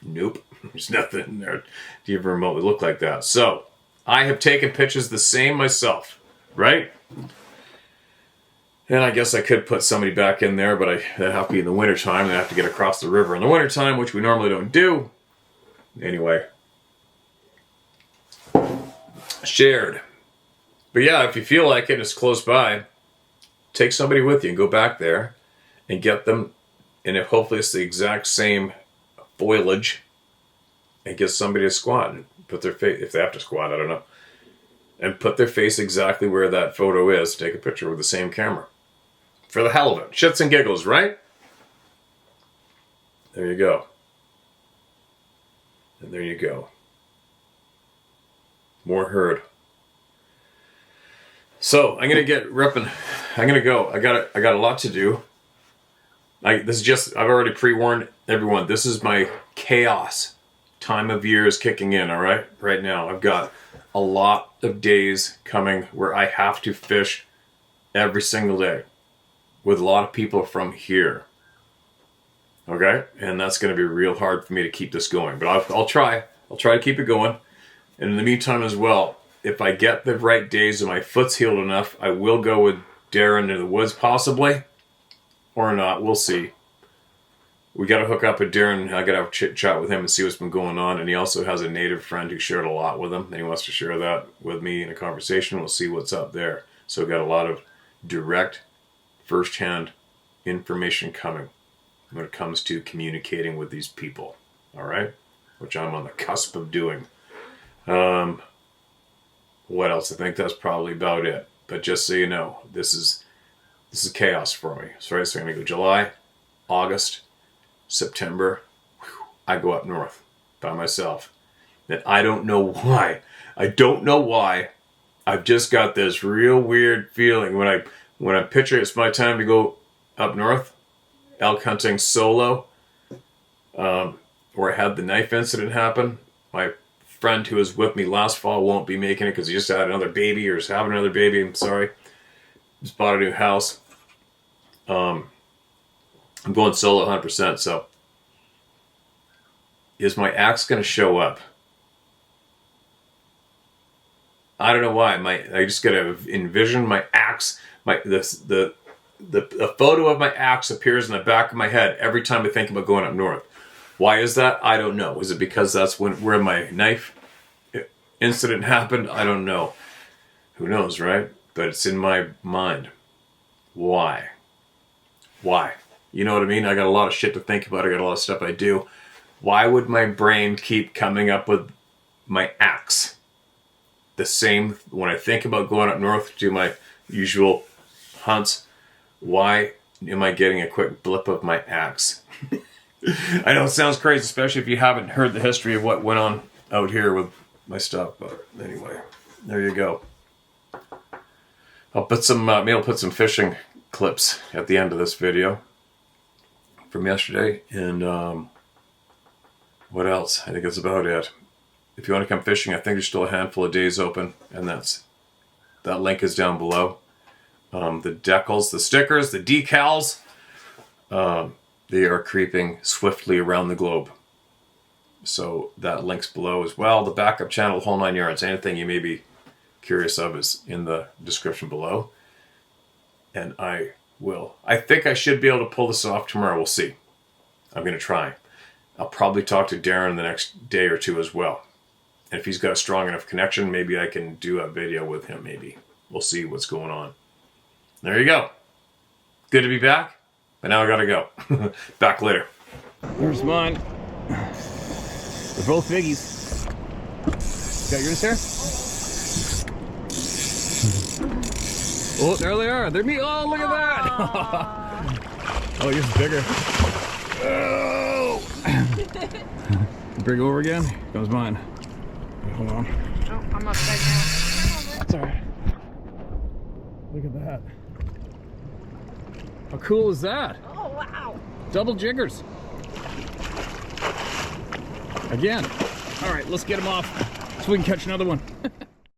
Nope. There's nothing in there to even remotely look like that. So, I have taken pictures the same myself. Right? And I guess I could put somebody back in there, but that'd have to be in the wintertime. And I have to get across the river in the wintertime, which we normally don't do. Anyway. Shared. But yeah, if you feel like it, it's close by. Take somebody with you and go back there and get them, and if hopefully it's the exact same foliage, and get somebody to squat and put their face, if they have to squat, I don't know, and put their face exactly where that photo is. Take a picture with the same camera. For the hell of it. Shits and giggles, right? There you go. And there you go. More herd. So I'm gonna get repping. I'm gonna go. I got a lot to do. I've already pre-warned everyone. This is my chaos time of year is kicking in. All right, right now I've got a lot of days coming where I have to fish every single day with a lot of people from here. Okay, and that's going to be real hard for me to keep this going, but I'll try. I'll try to keep it going. And in the meantime as well, if I get the right days and my foot's healed enough, I will go with Darren in the woods possibly, or not. We'll see. We got to hook up with Darren. I got to have a chit chat with him and see what's been going on. And he also has a native friend who shared a lot with him, and he wants to share that with me in a conversation. We'll see what's up there. So we got a lot of direct, first-hand information coming when it comes to communicating with these people, all right? Which I'm on the cusp of doing. What else? I think that's probably about it. But just so you know, this is chaos for me. So I'm going to go July, August, September. I go up north by myself. And I don't know why. I don't know why. I've just got this real weird feeling when I picture it's my time to go up north, elk hunting solo, where I had the knife incident happen. My friend who was with me last fall won't be making it because he just had another baby or is having another baby. I'm sorry. Just bought a new house. I'm going solo 100%. So is my axe going to show up? I don't know why. I just got to envision my axe. The photo of my axe appears in the back of my head every time I think about going up north. Why is that? I don't know. Is it because that's where my knife incident happened? I don't know. Who knows, right? But it's in my mind. Why? Why? You know what I mean? I got a lot of shit to think about. I got a lot of stuff I do. Why would my brain keep coming up with my axe? The same when I think about going up north to do my usual hunts. Why am I getting a quick blip of my axe? I know it sounds crazy, especially if you haven't heard the history of what went on out here with my stuff. But anyway, there you go. I'll put some, maybe I'll put some fishing clips at the end of this video from yesterday. And what else? I think that's about it. If you want to come fishing, I think there's still a handful of days open, and that link is down below. The decals, the stickers, the decals, they are creeping swiftly around the globe. So that link's below as well. The backup channel, the whole 9 yards. Anything you may be curious of is in the description below. And I think I should be able to pull this off tomorrow. We'll see. I'm going to try. I'll probably talk to Darren the next day or two as well. And if he's got a strong enough connection, maybe I can do a video with him, maybe. We'll see what's going on. There you go. Good to be back, but now I gotta go. Back later. Here's mine. They're both biggies. Got yours here? Oh, there they are. They're me. Oh, look at that. Oh, yours is bigger. Oh. Bring it over again. Here goes mine. Hold on. Oh, I'm upside down. That's alright. Look at that. How cool is that? Oh, wow. Double jiggers. Again. Alright, let's get them off so we can catch another one.